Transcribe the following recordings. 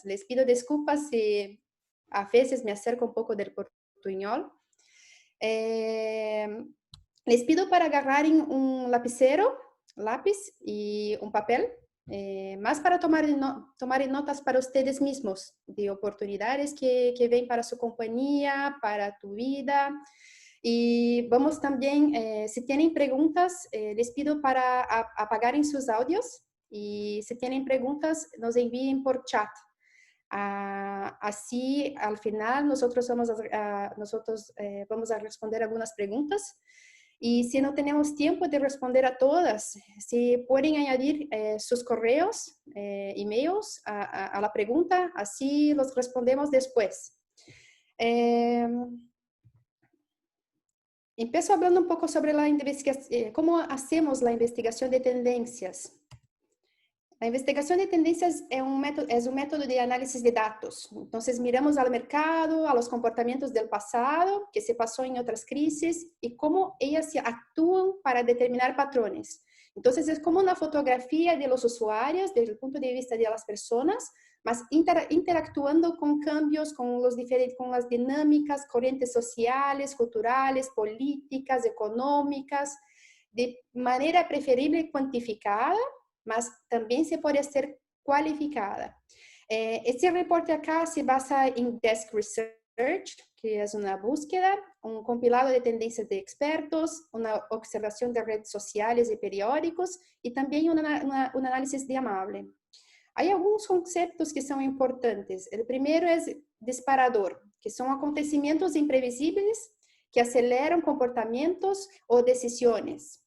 Les pido disculpas si a veces me acerco un poco del portuñol. Eh, Les pido para agarrar un lapicero, lápiz y un papel, más para tomar notas para ustedes mismos, de oportunidades que ven para su compañía, para tu vida. Y vamos también, si tienen preguntas, les pido para apagaren sus audios y si tienen preguntas, nos envíen por chat. Así, al final, nosotros vamos a responder algunas preguntas. Y si no tenemos tiempo de responder a todas, si pueden añadir sus correos, emails a la pregunta, así los respondemos después. Empiezo hablando un poco sobre la investigación, cómo hacemos la investigación de tendencias. La investigación de tendencias es un método de análisis de datos. Entonces, miramos al mercado, a los comportamientos del pasado, que se pasó en otras crisis, y cómo ellas actúan para determinar patrones. Entonces, es como una fotografía de los usuarios desde el punto de vista de las personas, mas interactuando con cambios, con las dinámicas, corrientes sociales, culturales, políticas, económicas, de manera preferible cuantificada, mas también se puede ser cualificada. Este reporte acá se basa en Desk Research, que es una búsqueda, un compilado de tendencias de expertos, una observación de redes sociales y periódicos, y también un análisis de Amable. Hay algunos conceptos que son importantes. El primero es disparador, que son acontecimientos imprevisibles que aceleran comportamientos o decisiones.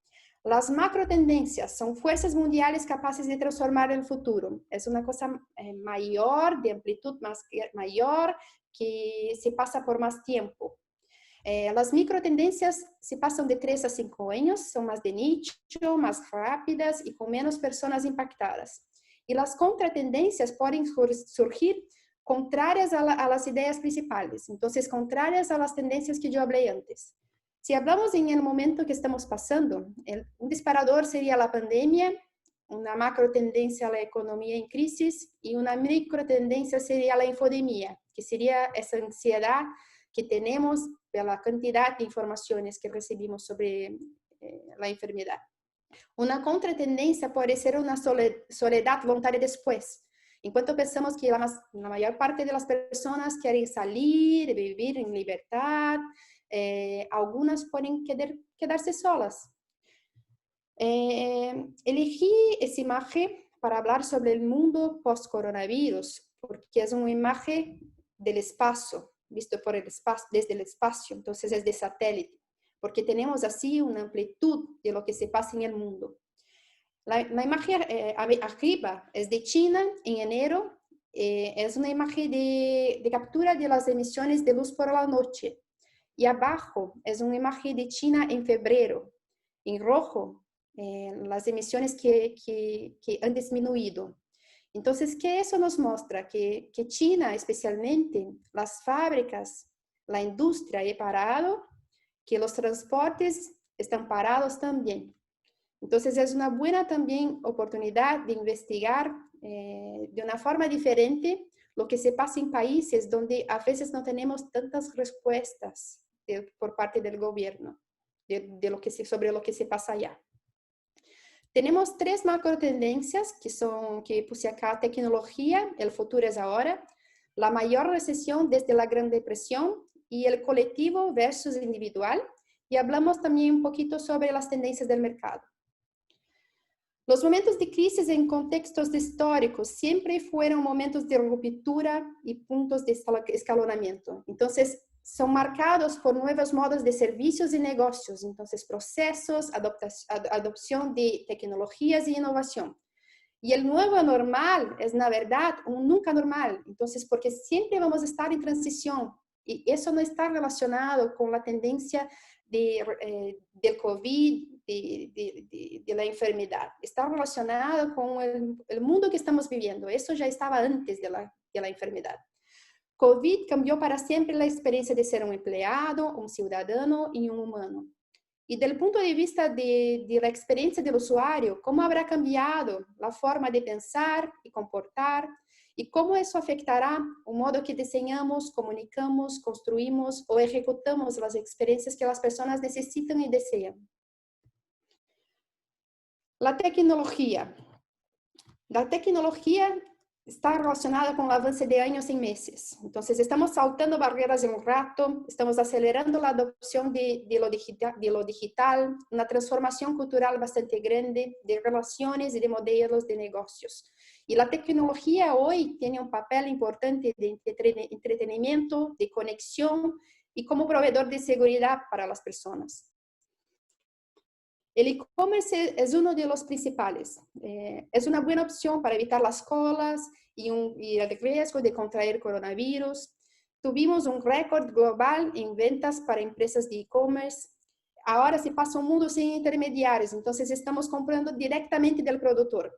Las macro tendencias son fuerzas mundiales capaces de transformar el futuro. Es una cosa mayor, de amplitud mayor, que se pasa por más tiempo. Las micro tendencias se pasan de 3 a 5 años, son más de nicho, más rápidas y con menos personas impactadas. Y las contratendencias pueden surgir contrarias a las ideas principales, entonces contrarias a las tendencias que yo hablé antes. Si hablamos en el momento que estamos pasando, un disparador sería la pandemia, una macro tendencia a la economía en crisis y una micro tendencia sería la infodemia, que sería esa ansiedad que tenemos de la cantidad de informaciones que recibimos sobre la enfermedad. Una contratendencia puede ser una soledad voluntaria después. En cuanto pensamos que la mayor parte de las personas quieren salir, vivir en libertad, algunas pueden quedarse solas. Elegí esa imagen para hablar sobre el mundo post-coronavirus, porque es una imagen del espacio, visto por el espacio, desde el espacio, entonces es de satélite, porque tenemos así una amplitud de lo que se pasa en el mundo. La imagen arriba es de China en enero, es una imagen de captura de las emisiones de luz por la noche. Y abajo es una imagen de China en febrero, en rojo, las emisiones que han disminuido. Entonces, ¿qué eso nos muestra? Que China, especialmente, las fábricas, la industria ha parado, que los transportes están parados también. Entonces, es una buena también oportunidad de investigar de una forma diferente lo que se pasa en países donde a veces no tenemos tantas respuestas por parte del gobierno sobre lo que se pasa allá. Tenemos 3 macro tendencias que puse acá: tecnología, el futuro es ahora, la mayor recesión desde la Gran Depresión y el colectivo versus individual. Y hablamos también un poquito sobre las tendencias del mercado. Los momentos de crisis en contextos históricos siempre fueron momentos de ruptura y puntos de escalonamiento. Entonces, son marcados por nuevos modos de servicios y negocios, entonces procesos, adopción de tecnologías y innovación. Y el nuevo normal es, na verdad, un nunca normal, entonces, porque siempre vamos a estar en transición, y eso no está relacionado con la tendencia del COVID, de la enfermedad. Está relacionado con el mundo que estamos viviendo. Eso ya estaba antes de la enfermedad. COVID cambió para siempre la experiencia de ser un empleado, un ciudadano y un humano. Y del punto de vista de la experiencia del usuario, ¿cómo habrá cambiado la forma de pensar y comportar? y cómo eso afectará el modo que diseñamos, comunicamos, construimos o ejecutamos las experiencias que las personas necesitan y desean. La tecnología. La tecnología está relacionada con el avance de años en meses. Entonces, estamos saltando barreras en un rato, estamos acelerando la adopción de lo digital, una transformación cultural bastante grande de relaciones y de modelos de negocios. Y la tecnología hoy tiene un papel importante de entretenimiento, de conexión y como proveedor de seguridad para las personas. El e-commerce es uno de los principales. Es una buena opción para evitar las colas y el riesgo de contraer coronavirus. Tuvimos un récord global en ventas para empresas de e-commerce. Ahora se pasa un mundo sin intermediarios, entonces estamos comprando directamente del productor.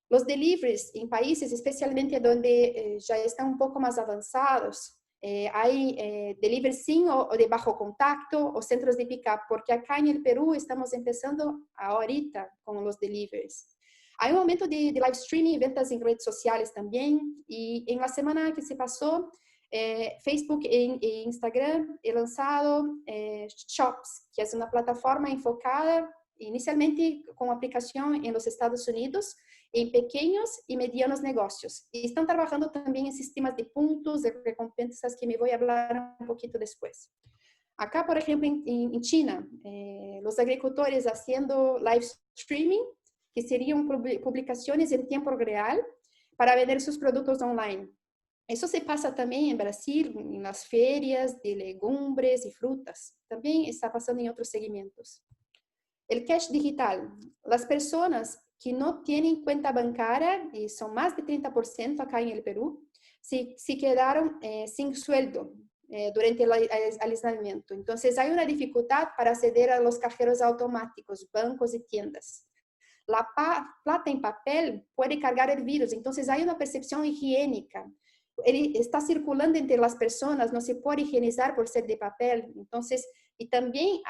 Los deliveries en países especialmente donde ya están un poco más avanzados, hay delivery sin o de bajo contacto o centros de pick-up, porque acá en el Perú estamos empezando ahorita con los deliveries. Hay un aumento de live streaming y ventas en redes sociales también, y en la semana que se pasó, Facebook e Instagram han lanzado Shops, que es una plataforma enfocada inicialmente con aplicación en los Estados Unidos, en pequeños y medianos negocios. Y están trabajando también en sistemas de puntos, de recompensas, que me voy a hablar un poquito después. Acá, por ejemplo, en China, los agricultores haciendo live streaming, que serían publicaciones en tiempo real para vender sus productos online. Eso se pasa también en Brasil, en las ferias de legumbres y frutas. También está pasando en otros segmentos. El cash digital. Las personas que no tienen cuenta bancaria, y son más de 30% acá en el Perú, se quedaron sin sueldo durante el aislamiento. Entonces hay una dificultad para acceder a los cajeros automáticos, bancos y tiendas. La plata en papel puede cargar el virus, entonces hay una percepción higiénica. Él está circulando entre las personas, no se puede higienizar por ser de papel. Entonces, y también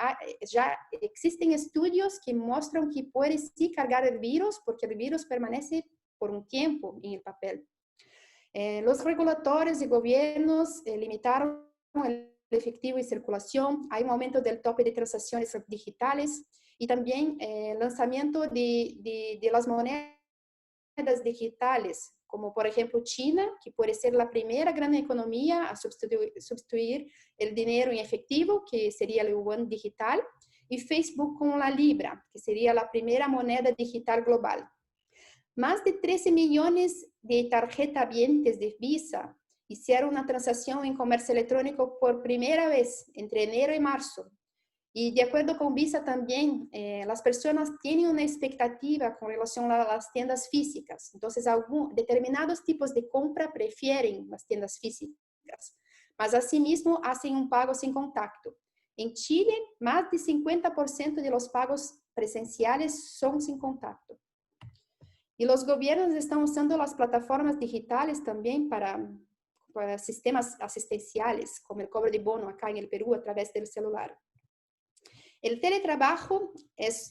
ya existen estudios que muestran que puede sí cargar el virus, porque el virus permanece por un tiempo en el papel. Los reguladores y gobiernos limitaron el efectivo en circulación. Hay un aumento del tope de transacciones digitales y también el lanzamiento de las monedas digitales, como por ejemplo China, que puede ser la primera gran economía a sustituir el dinero en efectivo, que sería el yuan digital, y Facebook con la Libra, que sería la primera moneda digital global. Más de 13 millones de tarjetavientes de Visa hicieron una transacción en comercio electrónico por primera vez entre enero y marzo. Y de acuerdo con Visa también, las personas tienen una expectativa con relación a las tiendas físicas. Entonces, determinados tipos de compra prefieren las tiendas físicas, mas asimismo hacen un pago sin contacto. En Chile, más de 50% de los pagos presenciales son sin contacto. Y los gobiernos están usando las plataformas digitales también para sistemas asistenciales, como el cobro de bono acá en el Perú a través del celular. El teletrabajo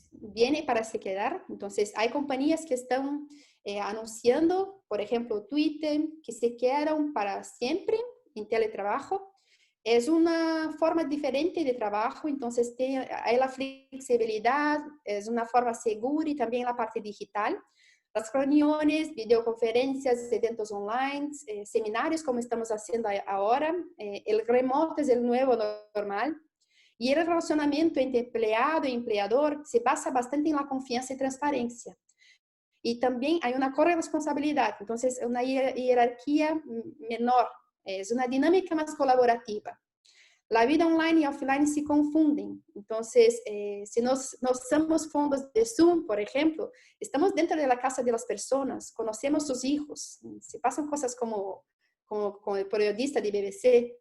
viene para se quedar. Entonces, hay compañías que están anunciando, por ejemplo, Twitter, que se quedan para siempre en teletrabajo. Es una forma diferente de trabajo, entonces hay la flexibilidad, es una forma segura y también la parte digital. Las reuniones, videoconferencias, eventos online, seminarios como estamos haciendo ahora. El remoto es el nuevo normal. Y el relacionamiento entre empleado y empleador se basa bastante en la confianza y transparencia. Y también hay una corresponsabilidad, entonces una jerarquía menor, es una dinámica más colaborativa. La vida online y offline se confunden. Entonces, si nos usamos fondos de Zoom, por ejemplo, estamos dentro de la casa de las personas, conocemos sus hijos, se pasan cosas como el periodista de BBC.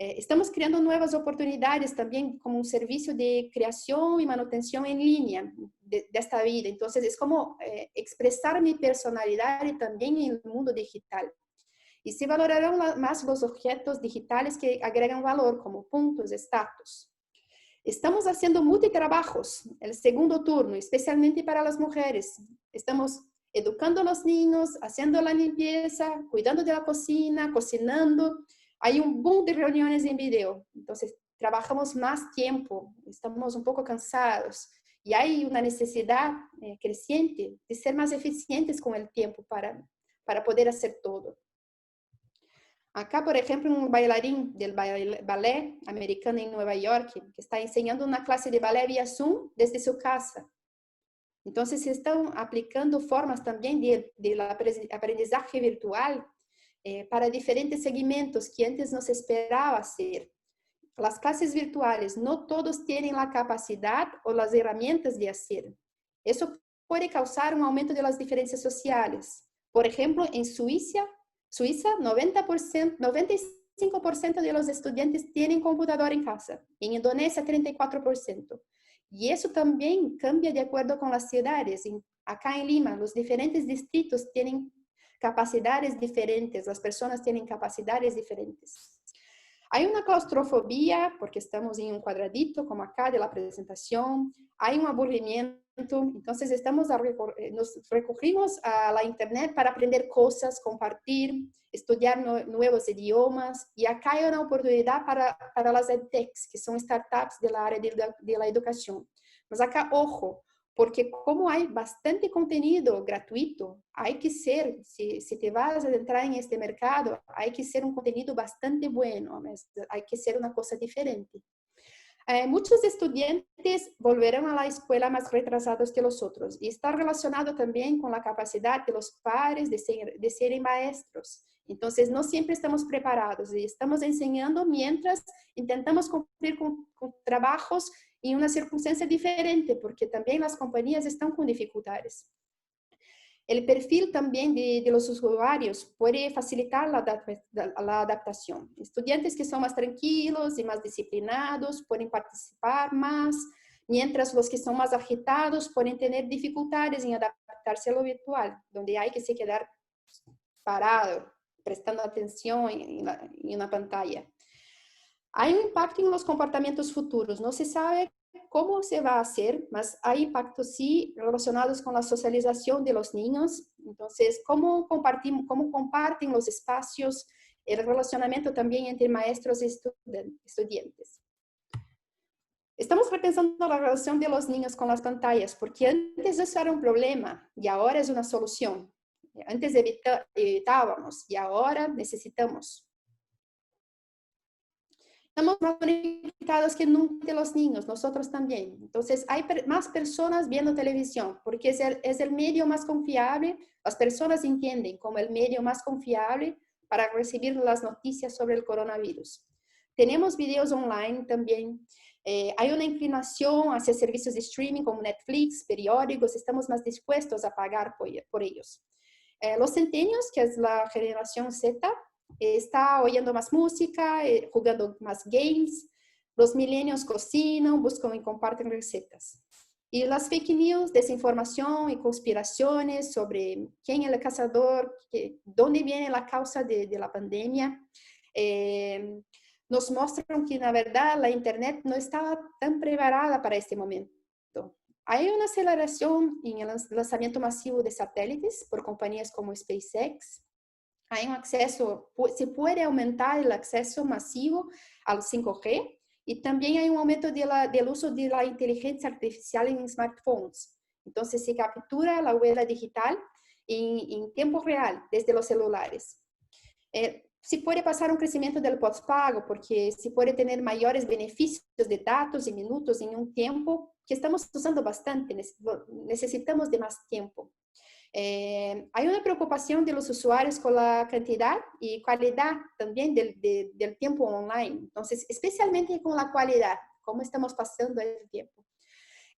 Estamos creando nuevas oportunidades también como un servicio de creación y manutención en línea de esta vida. Entonces, es como expresar mi personalidad y también en el mundo digital. Y se valorarán más los objetos digitales que agregan valor, como puntos, estatus. Estamos haciendo multitrabajos, el segundo turno, especialmente para las mujeres. Estamos educando a los niños, haciendo la limpieza, cuidando de la cocina, cocinando. Hay un boom de reuniones en video. Entonces, trabajamos más tiempo, estamos un poco cansados y hay una necesidad creciente de ser más eficientes con el tiempo para poder hacer todo. Acá, por ejemplo, un bailarín del ballet americano en Nueva York que está enseñando una clase de ballet vía Zoom desde su casa. Entonces, se están aplicando formas también de aprendizaje virtual para diferentes segmentos que antes no se esperaba hacer. Las clases virtuales no todos tienen la capacidad o las herramientas de hacer. Eso puede causar un aumento de las diferencias sociales. Por ejemplo, en Suiza 95% de los estudiantes tienen computadora en casa. En Indonesia, 34%. Y eso también cambia de acuerdo con las ciudades. Acá en Lima, los diferentes distritos tienen capacidades diferentes, las personas tienen capacidades diferentes. Hay una claustrofobia, porque estamos en un cuadradito, como acá de la presentación. Hay un aburrimiento, entonces nos recurrimos a la internet para aprender cosas, compartir, estudiar nuevos idiomas. Y acá hay una oportunidad para las edtechs, que son startups de la área de la educación. Mas acá, ojo, porque como hay bastante contenido gratuito, hay que ser, si te vas a entrar en este mercado, hay que ser un contenido bastante bueno, hay que ser una cosa diferente. Muchos estudiantes volverán a la escuela más retrasados que los otros y está relacionado también con la capacidad de los padres de ser maestros. Entonces, no siempre estamos preparados y estamos enseñando mientras intentamos cumplir con trabajos en una circunstancia diferente, porque también las compañías están con dificultades. El perfil también de los usuarios puede facilitar la adaptación. Estudiantes que son más tranquilos y más disciplinados pueden participar más, mientras los que son más agitados pueden tener dificultades en adaptarse a lo virtual, donde hay que se quedar parado, prestando atención en una pantalla. Hay un impacto en los comportamientos futuros. No se sabe cómo se va a hacer, mas hay impactos sí relacionados con la socialización de los niños. Entonces, cómo comparten los espacios, el relacionamiento también entre maestros y estudiantes. Estamos repensando la relación de los niños con las pantallas, porque antes eso era un problema y ahora es una solución. Antes evitábamos y ahora necesitamos. Estamos más conectados que nunca de los niños, nosotros también. Entonces, hay más personas viendo televisión, porque es el medio más confiable. Las personas entienden como el medio más confiable para recibir las noticias sobre el coronavirus. Tenemos videos online también. Hay una inclinación hacia servicios de streaming como Netflix, periódicos. Estamos más dispuestos a pagar por ellos. Los centenios, que es la generación Z, está oyendo más música, jugando más games. Los millennials cocinan, buscan y comparten recetas. Y las fake news, desinformación y conspiraciones sobre quién es el cazador, dónde viene la causa de la pandemia, nos muestran que, la verdad, la Internet no estaba tan preparada para este momento. Hay una aceleración en el lanzamiento masivo de satélites por compañías como SpaceX. Hay un acceso, se puede aumentar el acceso masivo al 5G y también hay un aumento del uso de la inteligencia artificial en smartphones. Entonces se captura la huella digital en tiempo real desde los celulares. Se puede pasar un crecimiento del postpago porque se puede tener mayores beneficios de datos y minutos en un tiempo que estamos usando bastante, necesitamos de más tiempo. Hay una preocupación de los usuarios con la cantidad y calidad también del tiempo online. Entonces, especialmente con la calidad, cómo estamos pasando el tiempo.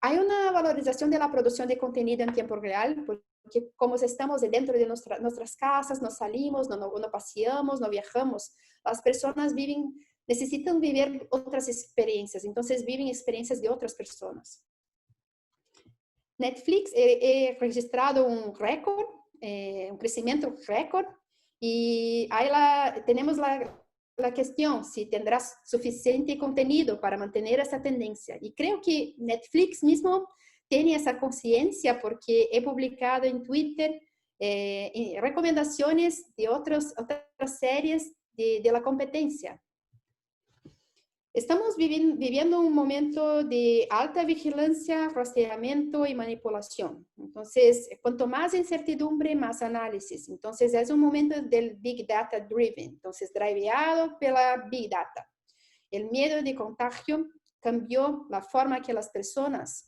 Hay una valorización de la producción de contenido en tiempo real, porque como estamos dentro de nuestras casas, no salimos, no paseamos, no viajamos, las personas necesitan vivir otras experiencias, entonces viven experiencias de otras personas. Netflix ha registrado un récord, un crecimiento récord, y tenemos la cuestión si tendrás suficiente contenido para mantener esa tendencia. Y creo que Netflix mismo tiene esa conciencia porque he publicado en Twitter recomendaciones de otras series de la competencia. Estamos viviendo un momento de alta vigilancia, rastreamiento y manipulación. Entonces, cuanto más incertidumbre, más análisis. Entonces, es un momento del Big Data Driven, entonces, driveado pela Big Data. El miedo de contagio cambió la forma que las personas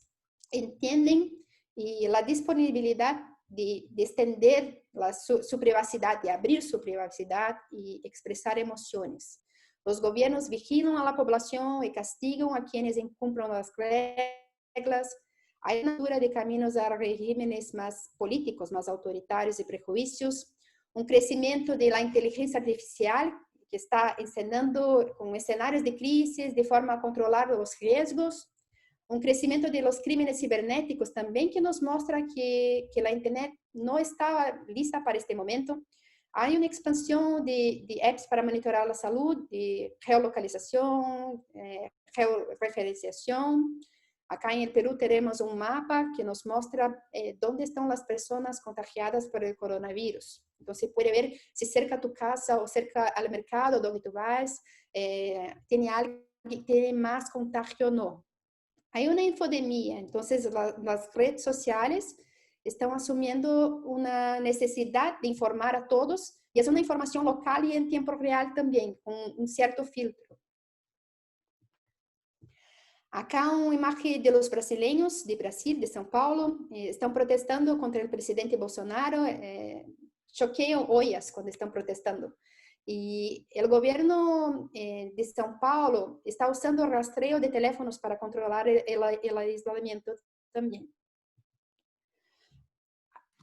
entienden y la disponibilidad de extender su privacidad, de abrir su privacidad y expresar emociones. Los gobiernos vigilan a la población y castigan a quienes incumplan las reglas. Hay una apertura de caminos a regímenes más políticos, más autoritarios y prejuicios. Un crecimiento de la inteligencia artificial que está encenando con escenarios de crisis de forma a controlar los riesgos. Un crecimiento de los crímenes cibernéticos también que nos muestra que la Internet no estaba lista para este momento. Hay una expansión de apps para monitorar la salud, de geolocalización, georreferenciación. Acá en el Perú tenemos un mapa que nos muestra dónde están las personas contagiadas por el coronavirus. Entonces puede ver si cerca a tu casa o cerca al mercado donde tú vas, tiene alguien que tiene más contagio o no. Hay una infodemia, entonces las redes sociales están asumiendo una necesidad de informar a todos y es una información local y en tiempo real también, con un cierto filtro. Acá una imagen de los brasileños de Brasil, de São Paulo, están protestando contra el presidente Bolsonaro, choquean ollas cuando están protestando. Y el gobierno de São Paulo está usando rastreo de teléfonos para controlar el aislamiento también.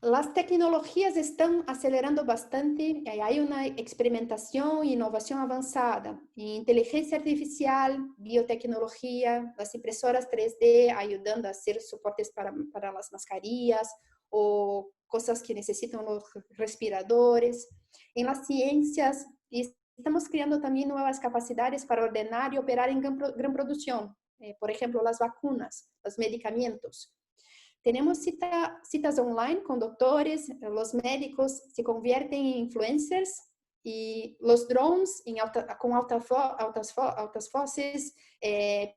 Las tecnologías están acelerando bastante, hay una experimentación e innovación avanzada en inteligencia artificial, biotecnología, las impresoras 3D ayudando a hacer soportes para las mascarillas o cosas que necesitan los respiradores. En las ciencias estamos creando también nuevas capacidades para ordenar y operar en gran producción, por ejemplo, las vacunas, los medicamentos. Tenemos citas online con doctores, los médicos se convierten en influencers y los drones con altas voces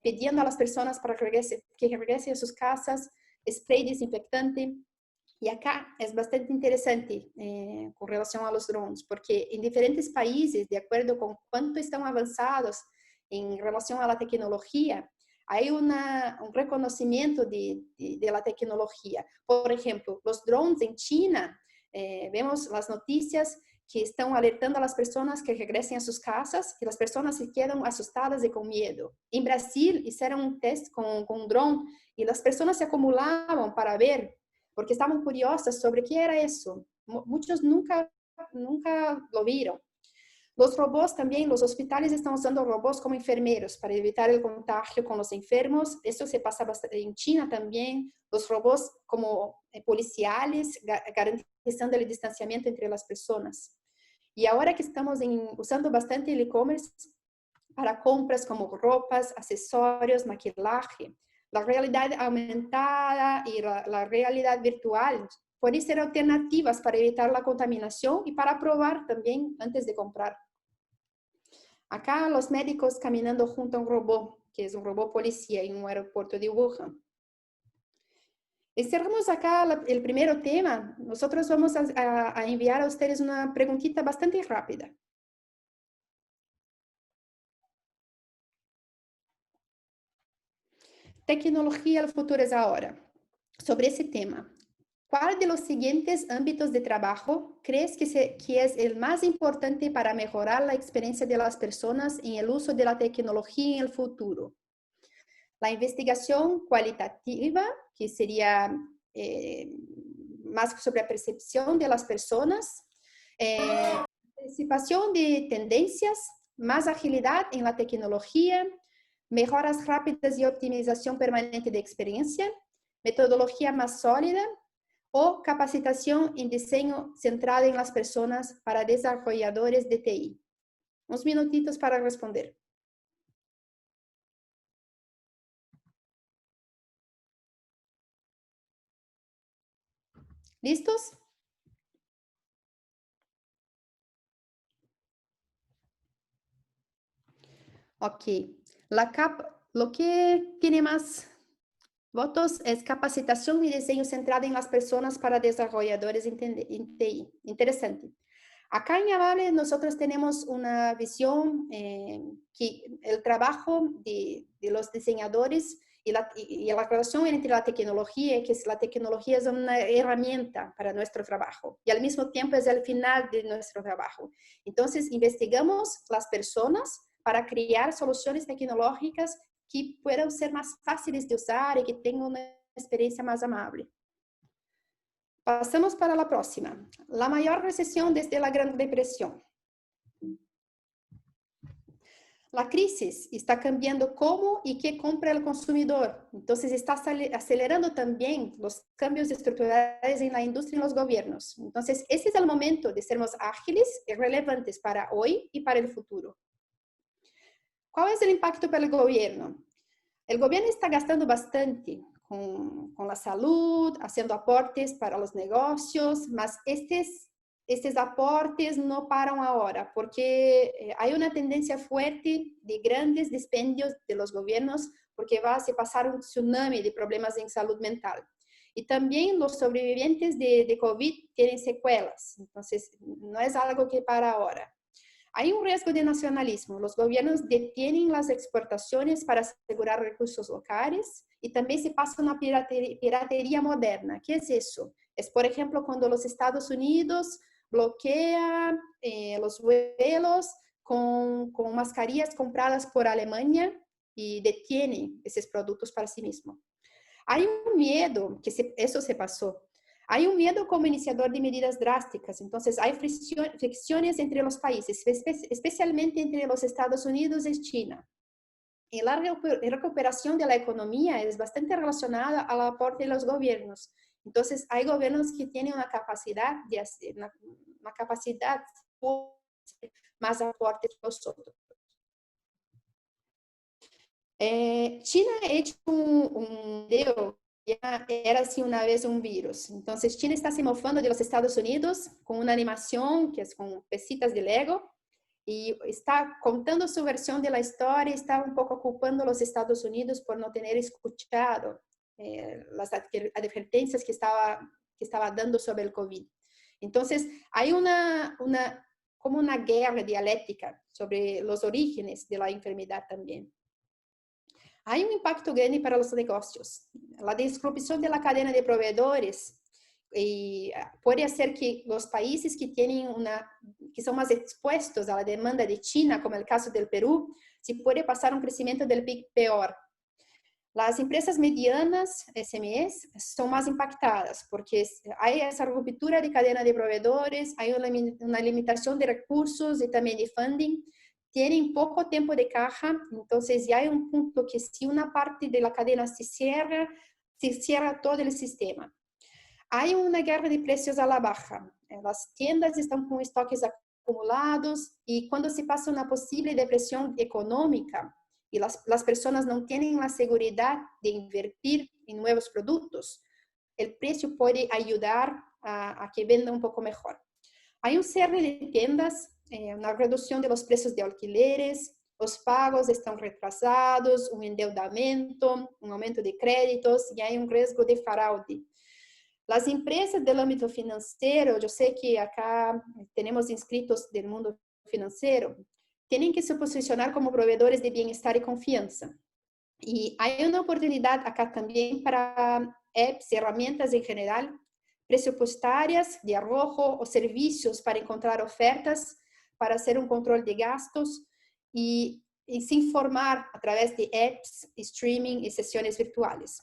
pidiendo a las personas para que regresen a sus casas, spray desinfectante. Y acá es bastante interesante con relación a los drones, porque en diferentes países, de acuerdo con cuánto están avanzados en relación a la tecnología, hay un reconocimiento de la tecnología. Por ejemplo, los drones en China, vemos las noticias que están alertando a las personas que regresen a sus casas, que las personas se quedan asustadas y con miedo. En Brasil hicieron un test con un drone y las personas se acumulaban para ver, porque estaban curiosas sobre qué era eso. Muchos nunca lo vieron. Los robots también, los hospitales están usando robots como enfermeros para evitar el contagio con los enfermos. Esto se pasa bastante en China también. Los robots como policiales, garantizando el distanciamiento entre las personas. Y ahora que estamos usando bastante el e-commerce para compras como ropas, accesorios, maquillaje, la realidad aumentada y la realidad virtual pueden ser alternativas para evitar la contaminación y para probar también antes de comprar. Acá los médicos caminando junto a un robot, que es un robot policía en un aeropuerto de Wuhan. Cerramos acá el primer tema. Nosotros vamos a enviar a ustedes una preguntita bastante rápida. Tecnología, el futuro es ahora. Sobre ese tema, ¿cuál de los siguientes ámbitos de trabajo crees que es el más importante para mejorar la experiencia de las personas en el uso de la tecnología en el futuro? La investigación cualitativa, que sería más sobre la percepción de las personas, anticipación de tendencias, más agilidad en la tecnología, mejoras rápidas y optimización permanente de experiencia, metodología más sólida o capacitación en diseño centrada en las personas para desarrolladores de TI. Unos minutitos para responder. ¿Listos? Ok. Lo que tiene más votos es capacitación y diseño centrada en las personas para desarrolladores en TI. Interesante. Acá en Avale nosotros tenemos una visión que el trabajo de los diseñadores y la relación entre la tecnología, que la tecnología es una herramienta para nuestro trabajo y al mismo tiempo es el final de nuestro trabajo. Entonces, investigamos las personas para crear soluciones tecnológicas que puedan ser más fáciles de usar y que tengan una experiencia más amable. Pasamos para la próxima. La mayor recesión desde la Gran Depresión. La crisis está cambiando cómo y qué compra el consumidor. Entonces, está acelerando también los cambios estructurales en la industria y en los gobiernos. Entonces, ese es el momento de sermos ágiles y relevantes para hoy y para el futuro. ¿Cuál es el impacto para el gobierno? El gobierno está gastando bastante con la salud, haciendo aportes para los negocios, mas estos aportes no paran ahora, porque hay una tendencia fuerte de grandes dispendios de los gobiernos, porque va a pasar un tsunami de problemas en salud mental. Y también los sobrevivientes de COVID tienen secuelas, entonces no es algo que para ahora. Hay un riesgo de nacionalismo. Los gobiernos detienen las exportaciones para asegurar recursos locales y también se pasa una piratería moderna. ¿Qué es eso? Es, por ejemplo, cuando los Estados Unidos bloquean los vuelos con mascarillas compradas por Alemania y detienen esos productos para sí mismo. Hay un miedo, eso se pasó. Hay un miedo como iniciador de medidas drásticas, entonces hay fricciones entre los países, especialmente entre los Estados Unidos y China. Y la recuperación de la economía es bastante relacionada al aporte de los gobiernos. Entonces, hay gobiernos que tienen una capacidad de hacer, una capacidad más aporte que los otros. China ha hecho un video, ya era así una vez un virus. Entonces, China está se mofando de los Estados Unidos con una animación que es con pesitas de Lego y está contando su versión de la historia, está un poco culpando a los Estados Unidos por no tener escuchado las advertencias que estaba dando sobre el COVID. Entonces, hay como una guerra dialéctica sobre los orígenes de la enfermedad también. Hay un impacto grande para los negocios. La disrupción de la cadena de proveedores puede hacer que los países que son más expuestos a la demanda de China, como el caso del Perú, se puede pasar un crecimiento del PIB peor. Las empresas medianas, SMEs, son más impactadas porque hay esa ruptura de cadena de proveedores, hay una limitación de recursos y también de funding. Tienen poco tiempo de caja, entonces ya hay un punto que si una parte de la cadena se cierra todo el sistema. Hay una guerra de precios a la baja. Las tiendas están con estoques acumulados y cuando se pasa una posible depresión económica y las personas no tienen la seguridad de invertir en nuevos productos, el precio puede ayudar a que venda un poco mejor. Hay un cierre de tiendas, una reducción de los precios de alquileres, los pagos están retrasados, un endeudamiento, un aumento de créditos y hay un riesgo de fraude. Las empresas del ámbito financiero, yo sé que acá tenemos inscritos del mundo financiero, tienen que se posicionar como proveedores de bienestar y confianza. Y hay una oportunidad acá también para apps y herramientas en general, presupuestarias de arrojo o servicios para encontrar ofertas, para hacer un control de gastos y se informar a través de apps, streaming y sesiones virtuales.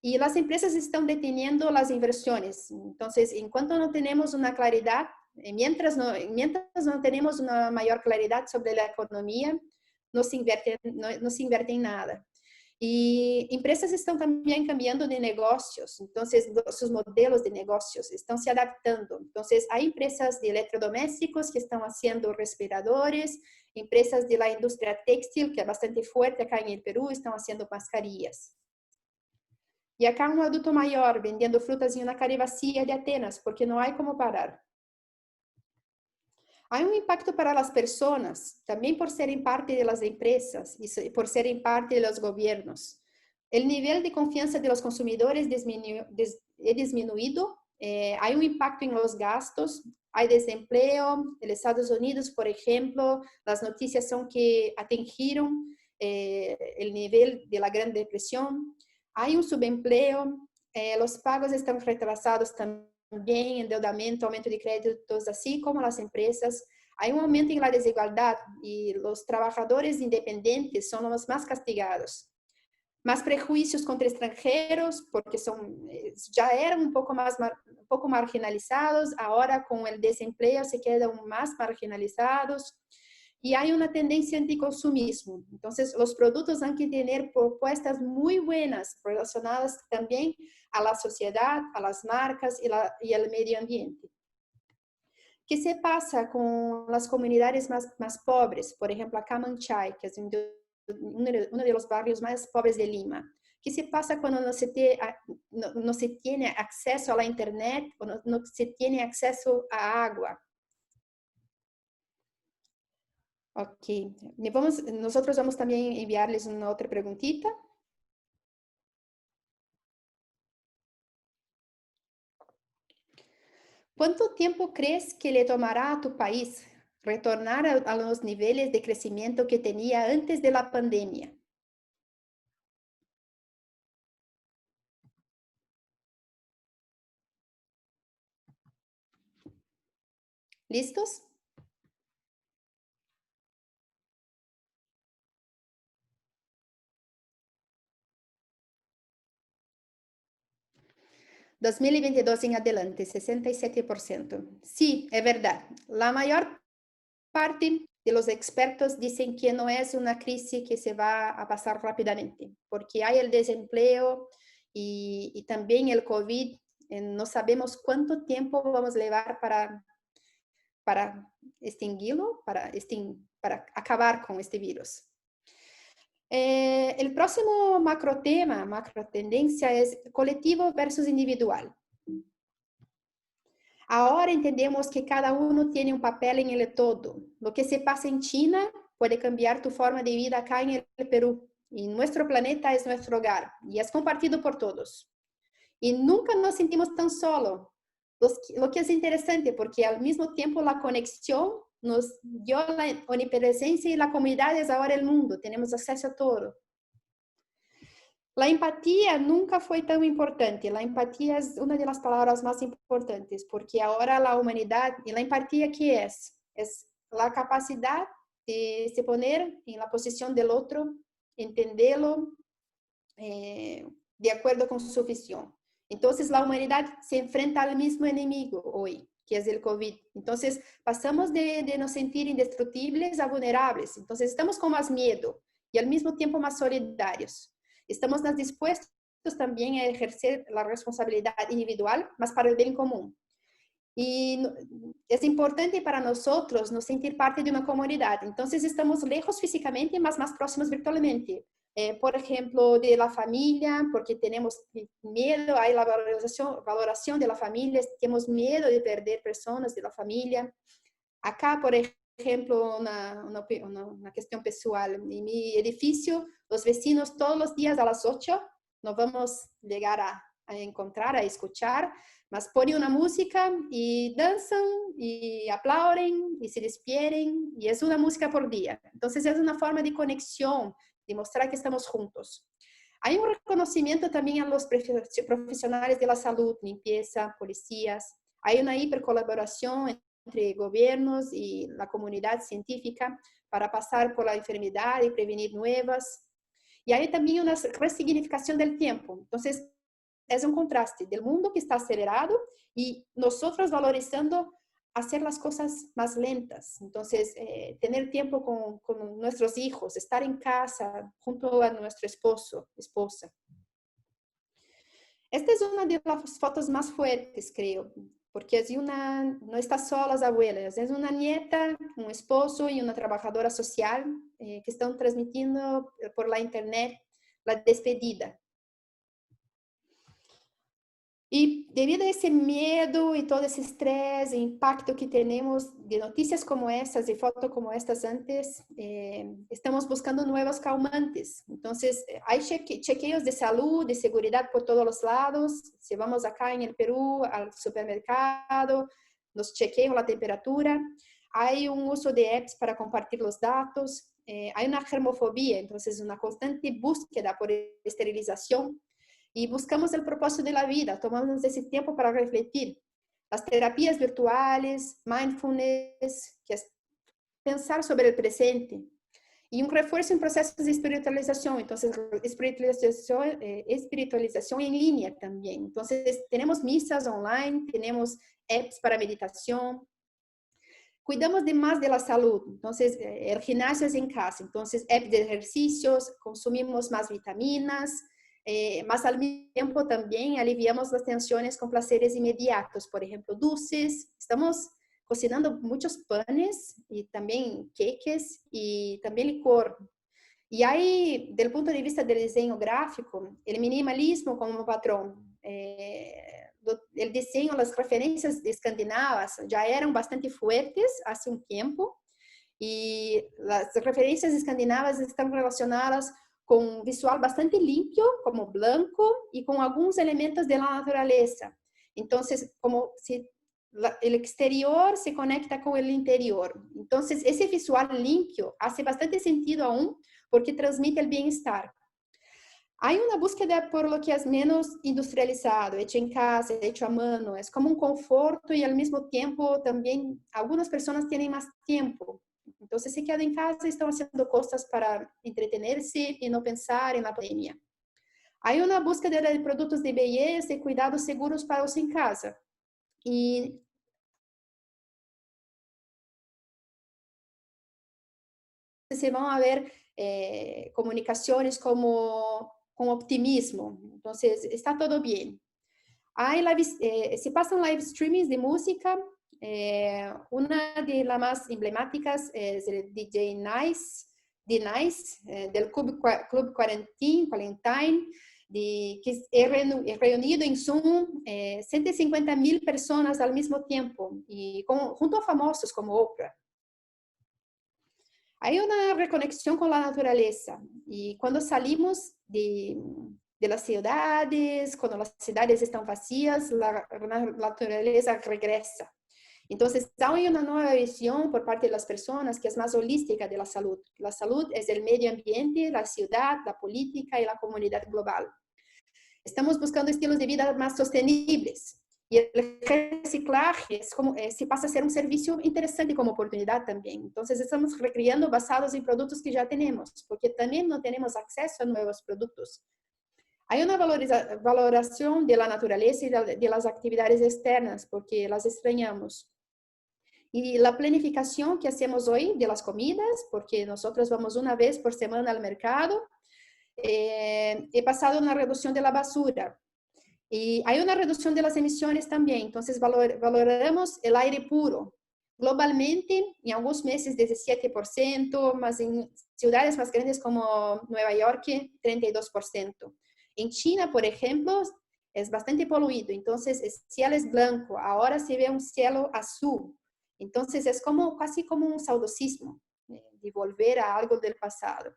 Y las empresas están deteniendo las inversiones. Entonces, en cuanto no tenemos una claridad, mientras no tenemos una mayor claridad sobre la economía, no se invierte en nada. Y empresas estão também cambiando de negócios, então, seus modelos de negócios estão se adaptando. Então, há empresas de eletrodomésticos que estão fazendo respiradores, empresas de la indústria textil, que é bastante forte acá em Peru, estão fazendo mascarillas. Y acá un adulto mayor vendiendo frutas en una calle vacía de Atenas, porque no hay como parar. Hay un impacto para las personas, también por serem parte de las empresas y por serem parte de los gobiernos. El nivel de confianza de los consumidores ha disminuido, hay un impacto en los gastos, hay desempleo. En Estados Unidos, por ejemplo, las noticias son que atingieron el nivel de la Gran Depresión. Hay un subempleo, los pagos están retrasados también, endeudamento, aumento de créditos, así como las empresas. Hay un aumento en la desigualdad y los trabajadores independientes son los más castigados. Más prejuicios contra extranjeros, porque ya eran un poco marginalizados, ahora con el desempleo se quedan más marginalizados. Y hay una tendencia anticonsumismo. Entonces, los productos han que tener propuestas muy buenas relacionadas también a la sociedad, a las marcas y al medio ambiente. ¿Qué se pasa con las comunidades más pobres? Por ejemplo, acá Manchay, que es uno de los barrios más pobres de Lima. ¿Qué se pasa cuando no se tiene acceso a la internet o no se tiene acceso a agua? Ok, nosotros vamos también a enviarles una otra preguntita. ¿Cuánto tiempo crees que le tomará a tu país retornar a los niveles de crecimiento que tenía antes de la pandemia? ¿Listos? 2022 en adelante, 67%. Sí, es verdad. La mayor parte de los expertos dicen que no es una crisis que se va a pasar rápidamente, porque hay el desempleo y también el COVID. No sabemos cuánto tiempo vamos a llevar para extinguirlo, para acabar con este virus. El próximo macro tendencia es colectivo versus individual. Ahora entendemos que cada uno tiene un papel en el todo. Lo que se pasa en China puede cambiar tu forma de vida acá en el Perú. Y nuestro planeta es nuestro hogar y es compartido por todos. Y nunca nos sentimos tan solos. Lo que es interesante porque al mismo tiempo la conexión nos dio la omnipresencia y la comunidad es ahora el mundo. Tenemos acceso a todo. La empatía nunca fue tan importante. La empatía es una de las palabras más importantes porque ahora la humanidad, y la empatía, ¿qué es? Es la capacidad de se poner en la posición del otro, entenderlo de acuerdo con su visión. Entonces la humanidad se enfrenta al mismo enemigo hoy, que es el COVID. Entonces pasamos de nos sentir indestructibles a vulnerables. Entonces estamos con más miedo y al mismo tiempo más solidarios. Estamos más dispuestos también a ejercer la responsabilidad individual, más para el bien común. Y es importante para nosotros no sentir parte de una comunidad. Entonces estamos lejos físicamente, más próximos virtualmente. Por ejemplo, de la familia, porque tenemos miedo, hay la valoración de la familia, tenemos miedo de perder personas de la familia. Acá, por ejemplo, una cuestión pessoal. En mi edificio, los vecinos todos los días a las 8 nos vamos a llegar a encontrar, a escuchar, mas ponen una música y danzan y aplauden y se despiden y es una música por día. Entonces es una forma de conexión, de mostrar que estamos juntos. Hay un reconocimiento también a los profesionales de la salud, limpieza, policías. Hay una hipercolaboración entre gobiernos y la comunidad científica para pasar por la enfermedad y prevenir nuevas. Y hay también una resignificación del tiempo. Entonces, es un contraste del mundo que está acelerado y nosotros valorizando hacer las cosas más lentas. Entonces, tener tiempo con nuestros hijos, estar en casa junto a nuestro esposa. Esta es una de las fotos más fuertes, creo, porque no está sola las abuelas, es una nieta, un esposo y una trabajadora social que están transmitiendo por la internet la despedida. Y debido a ese miedo y todo ese estrés e impacto que tenemos de noticias como estas, de fotos como estas antes, estamos buscando nuevos calmantes. Entonces, hay chequeos de salud, de seguridad por todos los lados. Si vamos acá en el Perú al supermercado, nos chequean la temperatura. Hay un uso de apps para compartir los datos. Hay una germofobia, entonces una constante búsqueda por esterilización. Y buscamos el propósito de la vida, tomamos ese tiempo para refletir. Las terapias virtuales, mindfulness, que es pensar sobre el presente. Y un refuerzo en procesos de espiritualización, entonces espiritualización en línea también. Entonces tenemos misas online, tenemos apps para meditación. Cuidamos de más de la salud, entonces el gimnasio es en casa, entonces apps de ejercicios, consumimos más vitaminas, más al mismo tiempo también aliviamos las tensiones con placeres inmediatos, por ejemplo, dulces. Estamos cocinando muchos panes y también queques y también licor. Y hay, del punto de vista del diseño gráfico, el minimalismo como patrón. El diseño, las referencias escandinavas ya eran bastante fuertes hace un tiempo y las referencias escandinavas están relacionadas con un visual bastante limpio, como blanco, y con algunos elementos de la naturaleza. Entonces, como si el exterior se conecta con el interior. Entonces, ese visual limpio hace bastante sentido aún porque transmite el bienestar. Hay una búsqueda por lo que es menos industrializado, hecho en casa, hecho a mano. Es como un conforto y al mismo tiempo también algunas personas tienen más tiempo. Entonces se quedan en casa y están haciendo cosas para entretenerse y no pensar en la pandemia. Hay una búsqueda de productos de belleza y cuidados seguros para los en casa. Y se van a ver comunicaciones como con optimismo. Entonces, está todo bien. Hay se pasan live streamings de música. Una de las más emblemáticas es el DJ Nice, del Club Quarantine, que es reunido en Zoom 150.000 personas al mismo tiempo, y junto a famosos como Oprah. Hay una reconexión con la naturaleza y cuando salimos de las ciudades, cuando las ciudades están vacías, la naturaleza regresa. Entonces, hay una nueva visión por parte de las personas que es más holística de la salud. La salud es el medio ambiente, la ciudad, la política y la comunidad global. Estamos buscando estilos de vida más sostenibles. Y el reciclaje es como, se pasa a ser un servicio interesante como oportunidad también. Entonces, estamos recreando basados en productos que ya tenemos, porque también no tenemos acceso a nuevos productos. Hay una valoración de la naturaleza y de las actividades externas, porque las extrañamos. Y la planificación que hacemos hoy de las comidas, porque nosotros vamos una vez por semana al mercado. He pasado una reducción de la basura. Y hay una reducción de las emisiones también, entonces valoraremos el aire puro. Globalmente, en algunos meses 17%, más en ciudades más grandes como Nueva York, 32%. En China, por ejemplo, es bastante poluido, entonces el cielo es blanco, ahora se ve un cielo azul. Entonces es como, casi como un saudosismo, de volver a algo del pasado.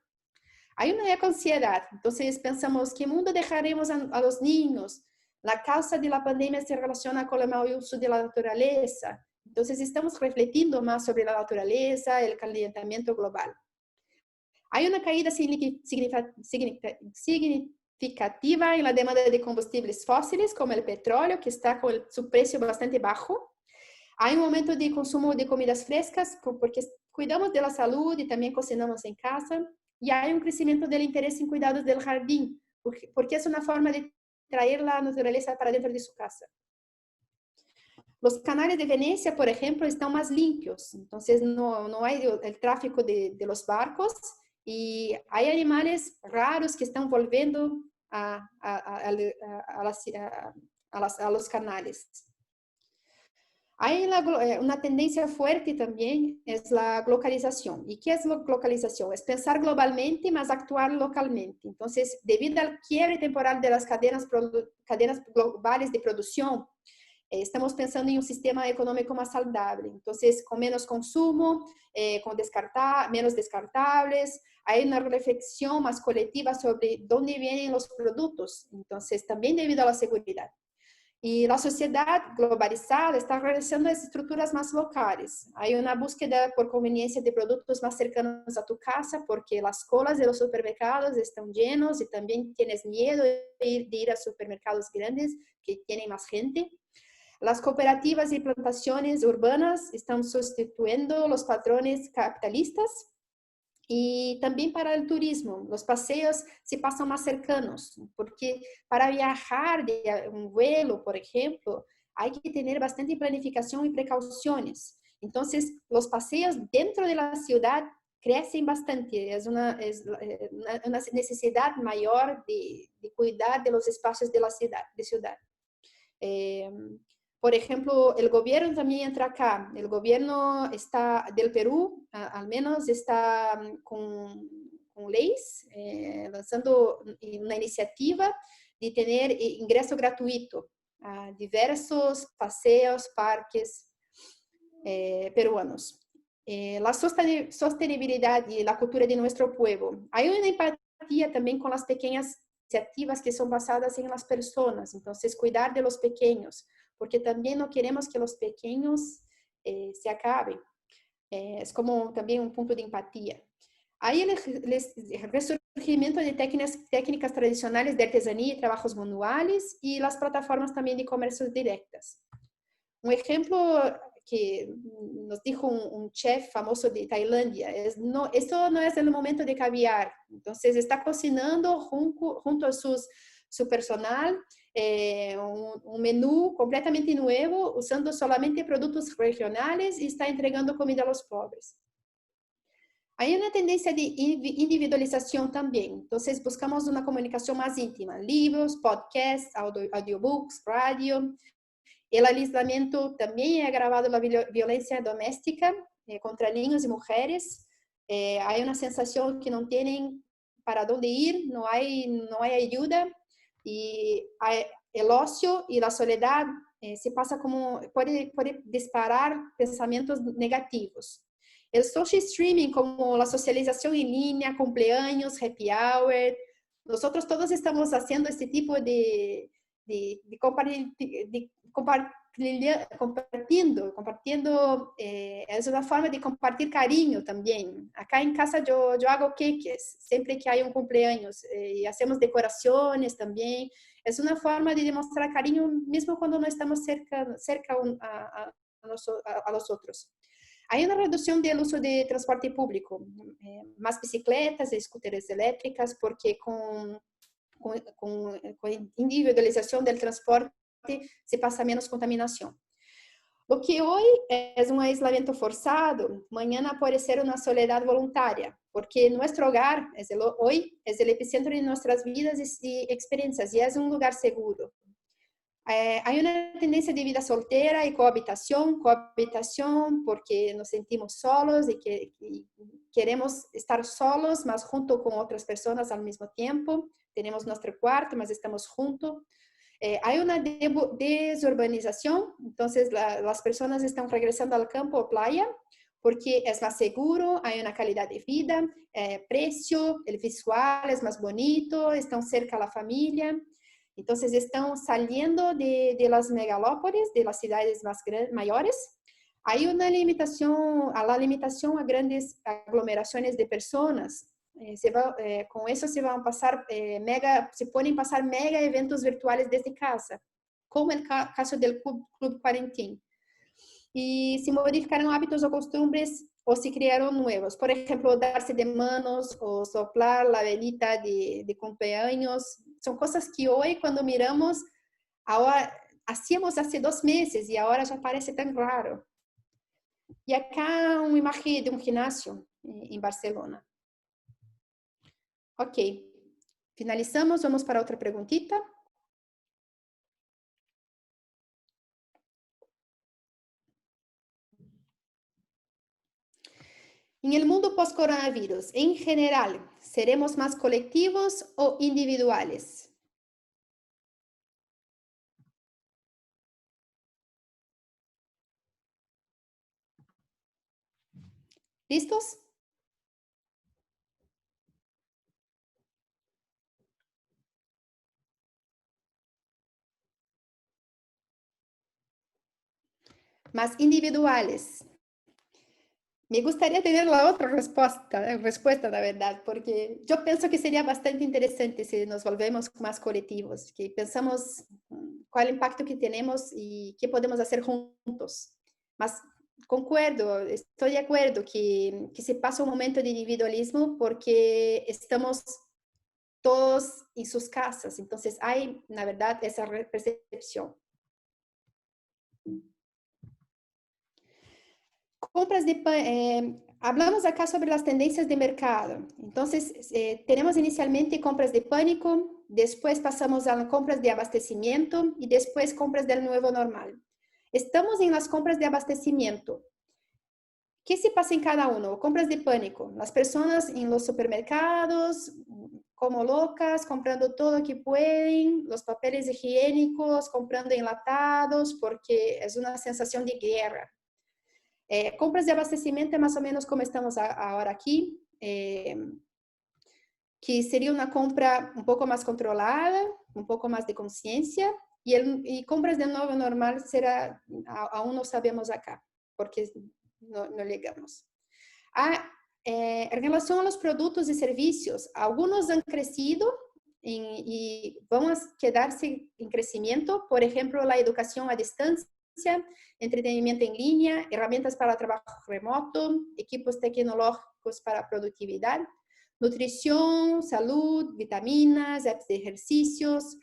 Hay una eco-ansiedad, entonces pensamos, ¿qué mundo dejaremos a los niños? La causa de la pandemia se relaciona con el mal uso de la naturaleza. Entonces estamos refletiendo más sobre la naturaleza, el calentamiento global. Hay una caída significativa en la demanda de combustibles fósiles, como el petróleo, que está con su precio bastante bajo. Hay un aumento de consumo de comidas frescas, porque cuidamos de la salud y también cocinamos en casa. Y hay un crecimiento del interés en cuidados del jardín, porque es una forma de traer la naturaleza para dentro de su casa. Los canales de Venecia, por ejemplo, están más limpios, entonces no hay el tráfico de los barcos y hay animales raros que están volviendo a los canales. Hay una tendencia fuerte también, es la globalización. ¿Y qué es la globalización? Es pensar globalmente, más actuar localmente. Entonces, debido al quiebre temporal de las cadenas globales de producción, estamos pensando en un sistema económico más saludable. Entonces, con menos consumo, con menos descartables, hay una reflexión más colectiva sobre dónde vienen los productos. Entonces, también debido a la seguridad. Y la sociedad globalizada está regresando a estructuras más locales. Hay una búsqueda por conveniencia de productos más cercanos a tu casa porque las colas de los supermercados están llenos y también tienes miedo de ir a supermercados grandes que tienen más gente. Las cooperativas y plantaciones urbanas están sustituyendo los patrones capitalistas. Y también para el turismo, los paseos se pasan más cercanos, porque para viajar de un vuelo, por ejemplo, hay que tener bastante planificación y precauciones. Entonces, los paseos dentro de la ciudad crecen bastante, es una necesidad mayor de cuidar de los espacios de la ciudad. Eh, por ejemplo, el gobierno también entra acá. El gobierno del Perú, al menos, está con leyes, lanzando una iniciativa de tener ingreso gratuito a diversos paseos, parques peruanos. La sostenibilidad y la cultura de nuestro pueblo. Hay una empatía también con las pequeñas iniciativas que son basadas en las personas. Entonces, cuidar de los pequeños, porque también no queremos que los pequeños se acaben. Es como también un punto de empatía. Hay el resurgimiento de técnicas tradicionales de artesanía y trabajos manuales y las plataformas también de comercio directas. Un ejemplo que nos dijo un chef famoso de Tailandia, esto no es el momento de caviar. Entonces está cocinando junto a su personal un menú completamente nuevo, usando solamente productos regionales y está entregando comida a los pobres. Hay una tendencia de individualización también. Entonces buscamos una comunicación más íntima, libros, podcasts, audiobooks, radio. El aislamiento también ha agravado la violencia doméstica contra niños y mujeres. Hay una sensación que no tienen para dónde ir, no hay ayuda y el ocio y la soledad se pasa como, puede disparar pensamientos negativos. El social streaming, como la socialización en línea, cumpleaños, happy hour, nosotros todos estamos haciendo este tipo de compartiendo es una forma de compartir cariño también. Acá en casa yo hago queques siempre que hay un cumpleaños y hacemos decoraciones también. Es una forma de demostrar cariño mismo cuando no estamos cerca a los otros. Hay una reducción del uso de transporte público, más bicicletas y scooters eléctricas, porque con individualización del transporte se pasa menos contaminación. Lo que hoy es un aislamiento forzado, mañana puede ser una soledad voluntaria, porque nuestro hogar hoy es el epicentro de nuestras vidas y experiencias y es un lugar seguro. Hay una tendencia de vida soltera y cohabitación porque nos sentimos solos y queremos estar solos, más junto con otras personas al mismo tiempo. Tenemos nuestro cuarto, mas estamos juntos. Hay una desurbanización, entonces las personas están regresando al campo o playa porque es más seguro, hay una calidad de vida, precio, el visual es más bonito, están cerca a la familia. Entonces están saliendo de las megalópolis, de las ciudades mayores. Hay una limitación a grandes aglomeraciones de personas. Con eso se van a pasar se pueden pasar mega eventos virtuales desde casa, como el caso del Club Quarantine. Y se modificaron hábitos o costumbres o se crearon nuevos. Por ejemplo, darse de manos o soplar la velita de cumpleaños. Son cosas que hoy cuando miramos, ahora hacíamos hace 2 meses y ahora ya parece tan raro. Y acá una imagen de un gimnasio en Barcelona. Ok, finalizamos, vamos para otra preguntita. En el mundo post-coronavirus, en general, ¿seremos más colectivos o individuales? ¿Listos? Más individuales. Me gustaría tener la otra respuesta, la verdad, porque yo pienso que sería bastante interesante si nos volvemos más colectivos, que pensamos cuál impacto que tenemos y qué podemos hacer juntos. Mas concuerdo, estoy de acuerdo que se pasa un momento de individualismo porque estamos todos en sus casas, entonces hay, la verdad, esa percepción. Compras de hablamos acá sobre las tendencias de mercado. Entonces, tenemos inicialmente compras de pánico, después pasamos a compras de abastecimiento y después compras del nuevo normal. Estamos en las compras de abastecimiento. ¿Qué se pasa en cada uno? Compras de pánico. Las personas en los supermercados, como locas, comprando todo lo que pueden, los papeles higiénicos, comprando enlatados, porque es una sensación de guerra. Compras de abastecimento é mais ou menos como estamos agora aqui, que seria uma compra um pouco mais controlada, um pouco mais de consciência, e compras de novo normal será, aún não sabemos acá, porque não ligamos. Em relação aos produtos e serviços, alguns han crescido e vão quedar-se em crescimento, por exemplo, a educação à distância, entretenimiento en línea, herramientas para trabajo remoto, equipos tecnológicos para productividad, nutrición, salud, vitaminas, apps de ejercicios,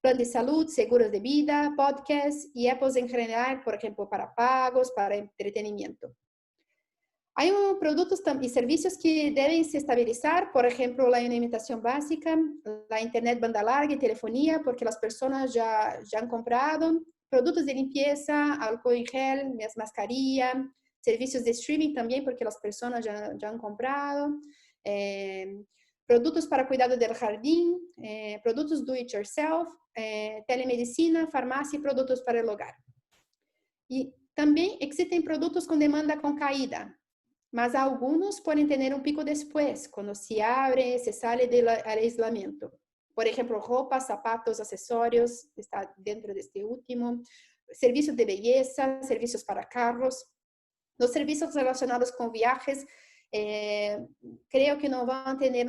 plan de salud, seguros de vida, podcasts y apps en general, por ejemplo, para pagos, para entretenimiento. Hay productos y servicios que deben se estabilizar, por ejemplo, la alimentación básica, la internet banda larga y telefonía, porque las personas ya han comprado, productos de limpieza, alcohol en gel, mascarilla, servicios de streaming también, porque las personas ya han comprado, productos para cuidado del jardín, productos do it yourself, telemedicina, farmacia y productos para el hogar. Y también existen productos con demanda con caída, mas algunos pueden tener un pico después, cuando se abre, se sale del aislamiento. Por ejemplo, ropa, zapatos, accesorios, está dentro de este último. Servicios de belleza, servicios para carros. Los servicios relacionados con viajes, creo que no van a tener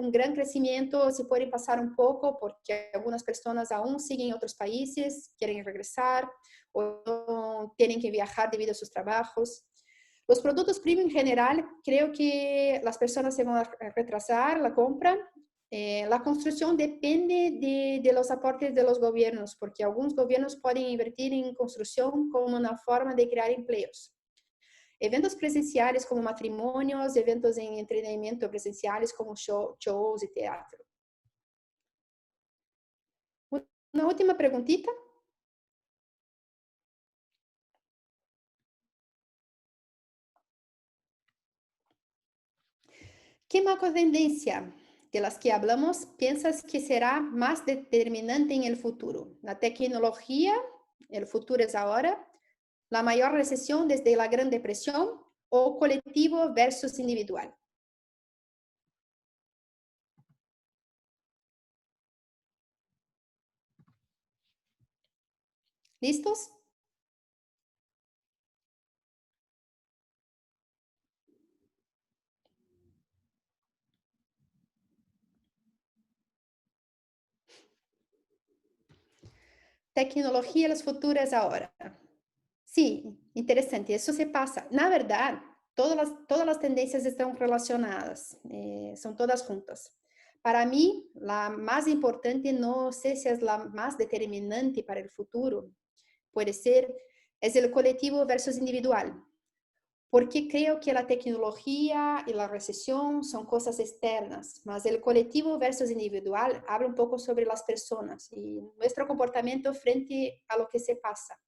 un gran crecimiento, se pueden pasar un poco porque algunas personas aún siguen en otros países, quieren regresar o no tienen que viajar debido a sus trabajos. Los productos premium en general, creo que las personas se van a retrasar la compra. La construcción depende de los aportes de los gobiernos, porque algunos gobiernos pueden invertir en construcción como una forma de crear empleos. Eventos presenciales como matrimonios, eventos en entretenimiento presenciales como shows y teatro. Una última preguntita. ¿Qué macro tendencia de las que hablamos piensas que será más determinante en el futuro? ¿La tecnología, el futuro es ahora, la mayor recesión desde la Gran Depresión o colectivo versus individual? ¿Listos? Tecnología, los futuros ahora. Sí, interesante, eso se pasa. Na verdad, todas las tendencias están relacionadas, son todas juntas. Para mí, la más importante, no sé si es la más determinante para el futuro, puede ser, es el colectivo versus individual. Porque creo que la tecnología y la recesión son cosas externas, mas el colectivo versus individual habla un poco sobre las personas y nuestro comportamiento frente a lo que se pasa.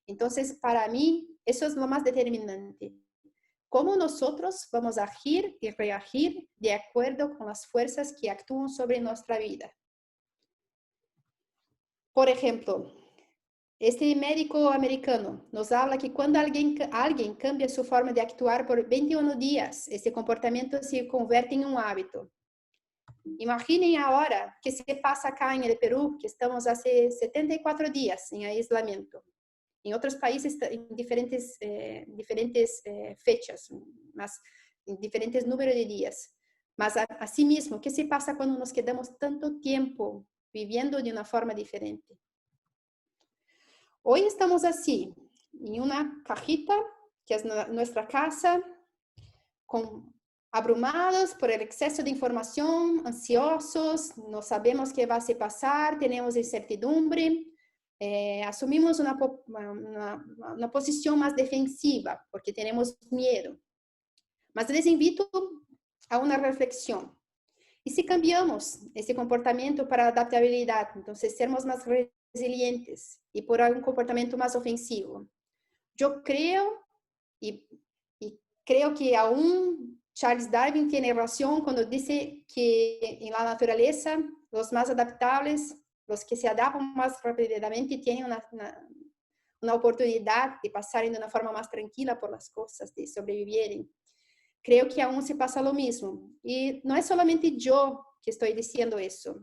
Entonces, para mí, eso es lo más determinante. cómo nosotros vamos a agir y reagir de acuerdo con las fuerzas que actúan sobre nuestra vida. Por ejemplo, este médico americano nos habla que cuando alguien cambia su forma de actuar por 21 días, ese comportamiento se convierte en un hábito. Imaginen ahora que se pasa acá en el Perú, que estamos hace 74 días en aislamiento. En otros países, en diferentes fechas, más, en diferentes números de días. Mas, asimismo, ¿qué se pasa cuando nos quedamos tanto tiempo viviendo de una forma diferente? Hoy estamos así, en una cajita, que es nuestra casa, abrumados por el exceso de información, ansiosos, no sabemos qué va a pasar, tenemos incertidumbre, asumimos una posición más defensiva porque tenemos miedo. Mas les invito a una reflexión. ¿Y si cambiamos ese comportamiento para adaptabilidad? Entonces, sermos más resilientes y por un comportamiento más ofensivo. Yo creo, y creo que aún Charles Darwin tiene razón cuando dice que en la naturaleza los más adaptables, los que se adaptan más rápidamente, tienen una oportunidad de pasar de una forma más tranquila por las cosas, de sobrevivir. Creo que aún se pasa lo mismo. Y no es solamente yo que estoy diciendo eso.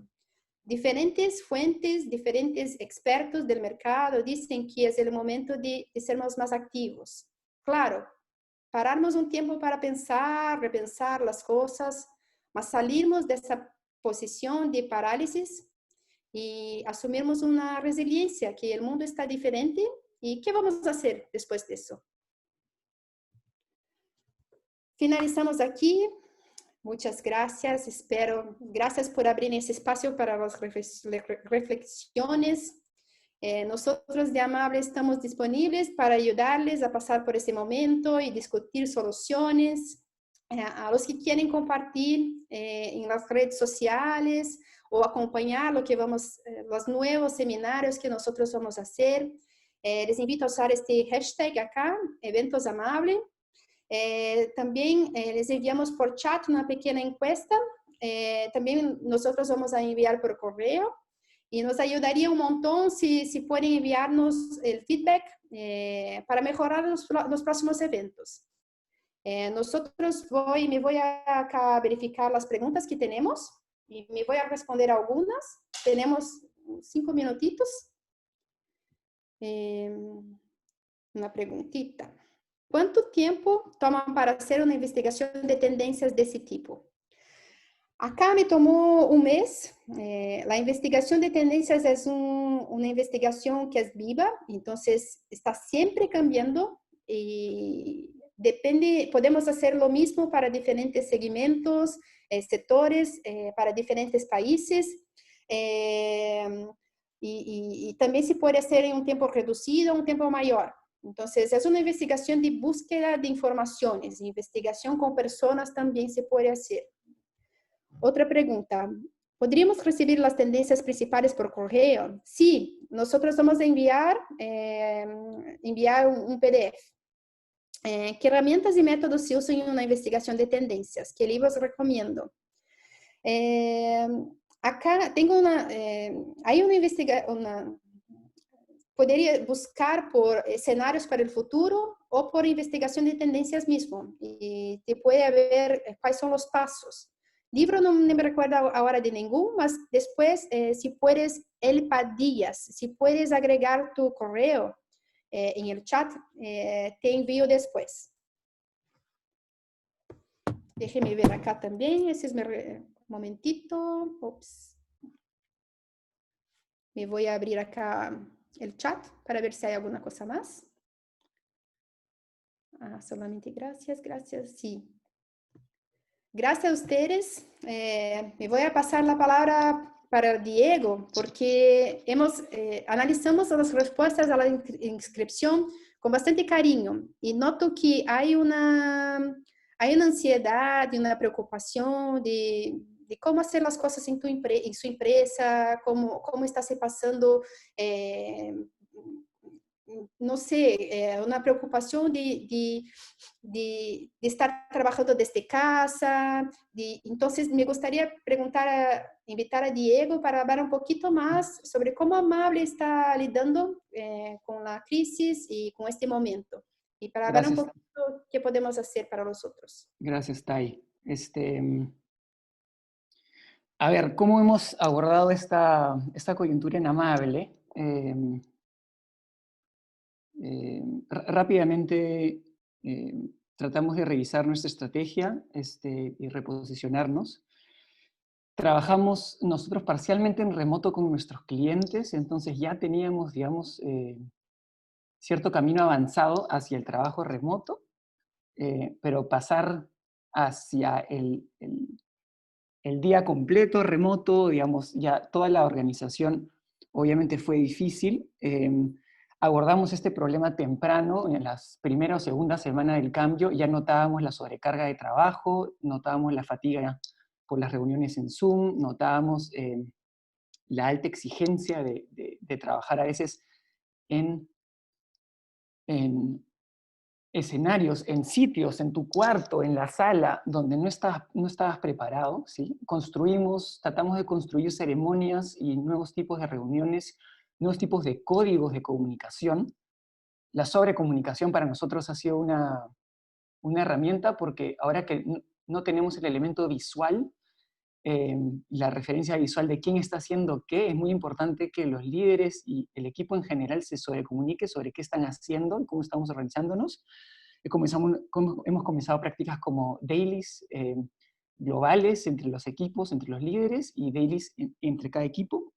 Diferentes fuentes, diferentes expertos del mercado dicen que es el momento de sermos más activos. Claro, pararnos un tiempo para pensar, repensar las cosas, mas salirnos de esa posición de parálisis y asumirnos una resiliencia, que el mundo está diferente y ¿qué vamos a hacer después de eso? Finalizamos aquí. Muchas gracias. Gracias por abrir ese espacio para las reflexiones. Nosotros de Amable estamos disponibles para ayudarles a pasar por ese momento y discutir soluciones. A los que quieren compartir en las redes sociales o acompañar los nuevos seminarios que nosotros vamos a hacer, les invito a usar este hashtag acá, Eventos Amable. También les enviamos por chat una pequeña encuesta. También nosotros vamos a enviar por correo. Y nos ayudaría un montón si pueden enviarnos el feedback para mejorar los próximos eventos. Me voy acá a verificar las preguntas que tenemos y me voy a responder algunas. Tenemos 5 minutitos. Una preguntita. ¿Cuánto tiempo toman para hacer una investigación de tendencias de ese tipo? Acá me tomó un mes. La investigación de tendencias es una investigación que es viva, entonces está siempre cambiando y depende, podemos hacer lo mismo para diferentes segmentos, sectores, para diferentes países. Y también se puede hacer en un tiempo reducido, un tiempo mayor. Entonces, es una investigación de búsqueda de informaciones. Investigación con personas también se puede hacer. Otra pregunta. ¿Podríamos recibir las tendencias principales por correo? Sí, nosotros vamos a enviar un PDF. ¿Qué herramientas y métodos se usan en una investigación de tendencias? ¿Qué libros recomiendo? Acá tengo podría buscar por escenarios para el futuro o por investigación de tendencias mismo. Y te puede ver cuáles son los pasos. Libro no me recuerdo ahora de ningún, mas después, si puedes, El Padillas, si puedes agregar tu correo en el chat, te envío después. Déjeme ver acá también, ese es mi momentito. Ups. Me voy a abrir acá el chat para ver si hay alguna cosa más. Solamente gracias, sí. Gracias a ustedes. Me voy a pasar la palabra para Diego, porque analizamos las respuestas a la inscripción con bastante cariño y noto que hay una ansiedad y una preocupación de cómo hacer las cosas en su empresa, cómo está se pasando não sei, uma preocupação de estar trabalhando desde casa. Então, me gostaria perguntar, invitar a Diego para falar um pouquinho mais sobre como Amable está lidando com a crise e com este momento. E para ver um Gracias, pouquinho o que podemos fazer para os outros. gracias, Tai. A ver, ¿cómo hemos abordado esta coyuntura en Amable? Rápidamente tratamos de revisar nuestra estrategia y reposicionarnos. Trabajamos nosotros parcialmente en remoto con nuestros clientes, entonces ya teníamos, digamos, cierto camino avanzado hacia el trabajo remoto, pero pasar hacia el día completo remoto, digamos, ya toda la organización obviamente fue difícil. Abordamos este problema temprano, en las primeras o segunda semana del cambio, ya notábamos la sobrecarga de trabajo, notábamos la fatiga por las reuniones en Zoom, notábamos la alta exigencia de trabajar a veces en, en escenarios, en sitios, en tu cuarto, en la sala, donde no estabas preparado, ¿sí? Tratamos de construir ceremonias y nuevos tipos de reuniones, nuevos tipos de códigos de comunicación. La sobrecomunicación para nosotros ha sido una herramienta porque ahora que no tenemos el elemento visual, la referencia visual de quién está haciendo qué, es muy importante que los líderes y el equipo en general se sobrecomunique sobre qué están haciendo y cómo estamos organizándonos. Hemos comenzado prácticas como dailies globales entre los equipos, entre los líderes, y dailies entre cada equipo.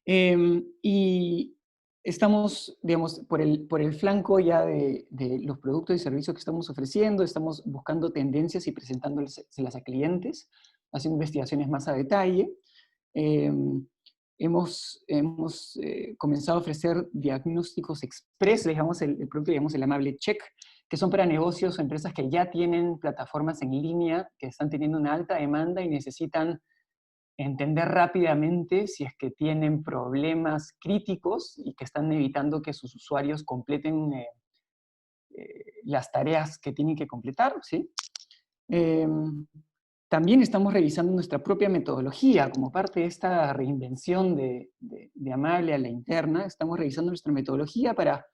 Y estamos, digamos, por el flanco ya de los productos y servicios que estamos ofreciendo, estamos buscando tendencias y presentándolas a clientes, haciendo investigaciones más a detalle. Hemos comenzado a ofrecer diagnósticos express, digamos, el producto, digamos, el amable check, que son para negocios o empresas que ya tienen plataformas en línea, que están teniendo una alta demanda y necesitan entender rápidamente si es que tienen problemas críticos y que están evitando que sus usuarios completen las tareas que tienen que completar, ¿sí? También estamos revisando nuestra propia metodología como parte de esta reinvención de Amable a la interna. Estamos revisando nuestra metodología para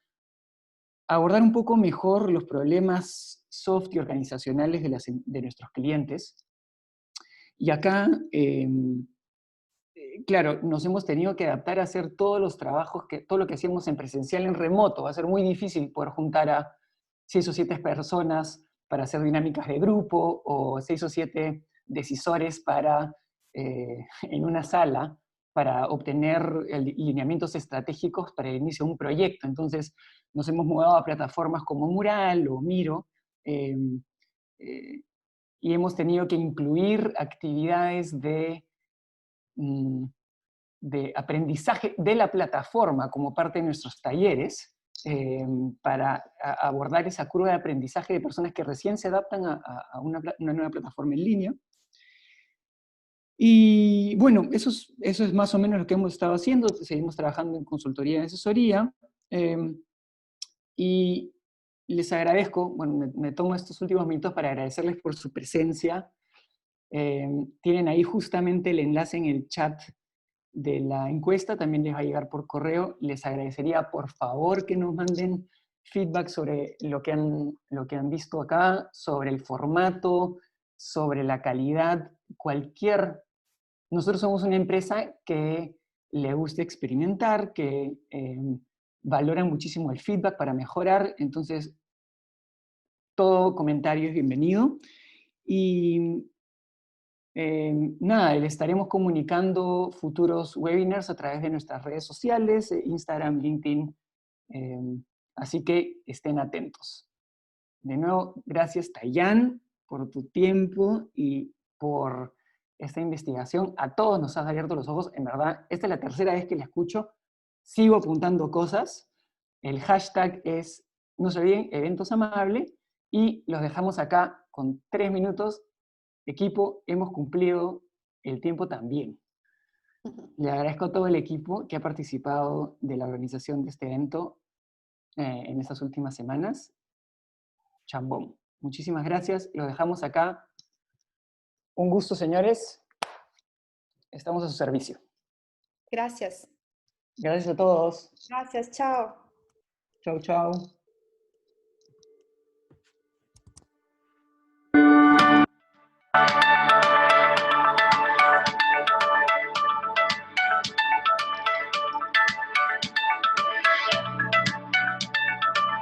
abordar un poco mejor los problemas soft y organizacionales de nuestros clientes. Y acá, claro, nos hemos tenido que adaptar a hacer todos los trabajos, todo lo que hacíamos en presencial en remoto. Va a ser muy difícil poder juntar a 6 o 7 personas para hacer dinámicas de grupo, o 6 o 7 decisores en una sala para obtener lineamientos estratégicos para el inicio de un proyecto. Entonces, nos hemos mudado a plataformas como Mural o Miro, eh, y hemos tenido que incluir actividades de aprendizaje de la plataforma como parte de nuestros talleres, para abordar esa curva de aprendizaje de personas que recién se adaptan a una nueva plataforma en línea. Y bueno, eso es más o menos lo que hemos estado haciendo. Seguimos trabajando en consultoría y asesoría. Y les agradezco, bueno, me tomo estos últimos minutos para agradecerles por su presencia. Tienen ahí justamente el enlace en el chat de la encuesta, también les va a llegar por correo. Les agradecería por favor que nos manden feedback sobre lo que han visto acá, sobre el formato, sobre la calidad, Nosotros somos una empresa que le gusta experimentar, que valora muchísimo el feedback para mejorar, entonces todo comentario es bienvenido. Y nada, le estaremos comunicando futuros webinars a través de nuestras redes sociales, Instagram, LinkedIn, así que estén atentos. De nuevo, gracias Taiyán por tu tiempo y por esta investigación. A todos nos has abierto los ojos, en verdad, esta es la tercera vez que la escucho, sigo apuntando cosas, el hashtag es, no se olviden, eventos amables, y los dejamos acá con 3 minutos. Equipo, hemos cumplido el tiempo también. Le agradezco a todo el equipo que ha participado de la organización de este evento. en estas últimas semanas. Chambón. Muchísimas gracias. Lo dejamos acá. Un gusto, señores. Estamos a su servicio. Gracias. Gracias a todos. Gracias, chao. Chau, chau.